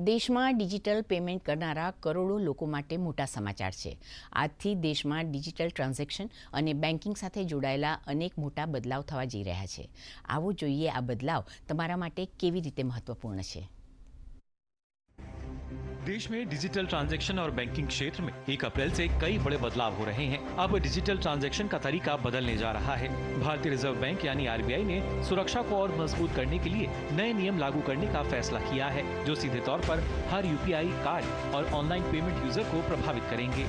દેશમાં digital payment કરનારા કરોડો લોકો માટે મોટા સમાચાર છે. આજથી દેશમાં ડિજિટલ ટ્રાન્ઝેક્શન અને બેન્કિંગ સાથે જોડાયેલા અનેક મોટા બદલાવ થવા જઈ રહ્યા છે. આવો જોઈએ આ બદલાવ તમારા માટે કેવી રીતે મહત્વપૂर्ण છે. देश में डिजिटल ट्रांजैक्शन और बैंकिंग क्षेत्र में 1 अप्रैल से कई बड़े बदलाव हो रहे हैं। अब डिजिटल ट्रांजैक्शन का तरीका बदलने जा रहा है। भारतीय रिजर्व बैंक यानी आरबीआई ने सुरक्षा को और मजबूत करने के लिए नए नियम लागू करने का फैसला किया है, जो सीधे तौर पर हर यूपीआई कार्ड और ऑनलाइन पेमेंट यूजर को प्रभावित करेंगे।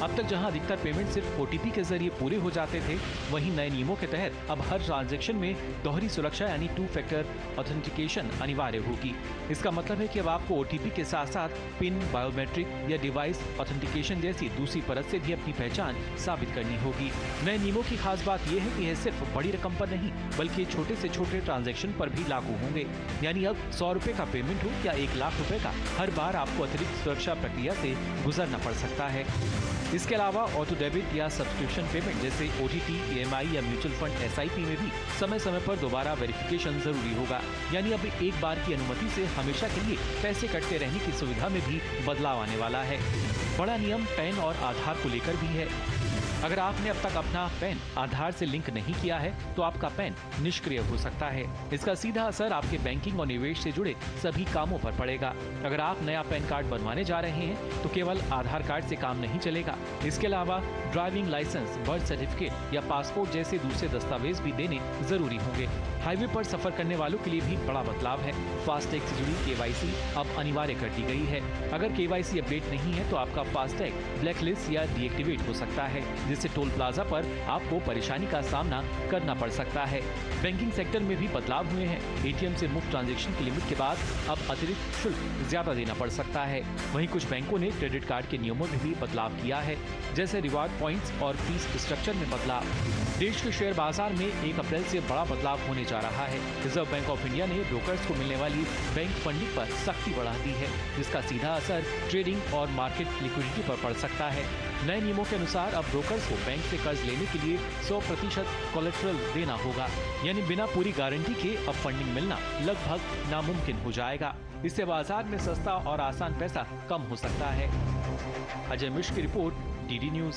अब तक जहां अधिकतर पेमेंट सिर्फ ओटीपी के जरिए पूरे हो जाते थे, वहीं नए नियमों के तहत अब हर ट्रांजैक्शन में दोहरी सुरक्षा यानी 2 फैक्टर ऑथेंटिकेशन अनिवार्य होगी। इसका मतलब है कि अब आपको ओटीपी के साथ साथ पिन, बायोमेट्रिक या डिवाइस ऑथेंटिकेशन जैसी दूसरी परत से भी अपनी पहचान साबित करनी होगी। नए नियमों की खास बात यह है कि यह सिर्फ बड़ी रकम पर नहीं, बल्कि छोटे से छोटे ट्रांजैक्शन पर भी लागू होंगे। यानी अब 100 रुपए का पेमेंट हो या 1 लाख रुपए का, हर बार आपको अतिरिक्त सुरक्षा प्रक्रिया से गुजरना पड़ सकता है। इसके अलावा ऑटो डेबिट या सब्सक्रिप्शन पेमेंट जैसे ओटीटी, ईएमआई या म्यूचुअल फंड एसआईपी में भी समय समय पर दोबारा वेरिफिकेशन जरूरी होगा। यानी अब एक बार की अनुमति से हमेशा के लिए पैसे कटते रहने की सुविधा में भी बदलाव आने वाला है। बड़ा नियम पैन और आधार को लेकर भी है। अगर आपने अब तक अपना पैन आधार से लिंक नहीं किया है, तो आपका पैन निष्क्रिय हो सकता है। इसका सीधा असर आपके बैंकिंग और निवेश से जुड़े सभी कामों पर पड़ेगा। अगर आप नया पैन कार्ड बनवाने जा रहे हैं, तो केवल आधार कार्ड से काम नहीं चलेगा। इसके अलावा ड्राइविंग लाइसेंस, बर्थ सर्टिफिकेट या पासपोर्ट जैसे दूसरे दस्तावेज भी देने जरूरी होंगे। हाईवे पर सफर करने वालों के लिए भी बड़ा बदलाव है। फास्टैग से जुड़ी केवाईसी अब अनिवार्य कर दी गई है। अगर केवाईसी अपडेट नहीं है, तो आपका फास्टैग ब्लैकलिस्ट या डीएक्टिवेट हो सकता है, जिससे टोल प्लाजा पर आपको परेशानी का सामना करना पड़ सकता है। बैंकिंग सेक्टर में भी बदलाव हुए हैं। एटीएम से मुफ्त ट्रांजैक्शन की लिमिट के बाद अब अतिरिक्त शुल्क ज्यादा देना पड़ सकता है। वहीं कुछ बैंकों ने क्रेडिट कार्ड के नियमों में भी बदलाव किया है, जैसे रिवार्ड पॉइंट्स और फीस स्ट्रक्चर में बदलाव। देश के शेयर बाजार में 1 अप्रैल से बड़ा बदलाव होने जा रहा है। रिजर्व बैंक ऑफ इंडिया ने ब्रोकर्स को मिलने वाली बैंक फंडिंग पर सख्ती बढ़ा दी है, जिसका सीधा असर ट्रेडिंग और मार्केट लिक्विडिटी पर पड़ सकता है। नए नियमों के अनुसार अब ब्रोकर्स को बैंक से कर्ज लेने के लिए 100% कोलेटरल देना होगा। यानी बिना पूरी गारंटी के अब फंडिंग मिलना लगभग नामुमकिन हो जाएगा। इससे बाजार में सस्ता और आसान पैसा कम हो सकता है। अजय मिश्र की रिपोर्ट, डीडी न्यूज।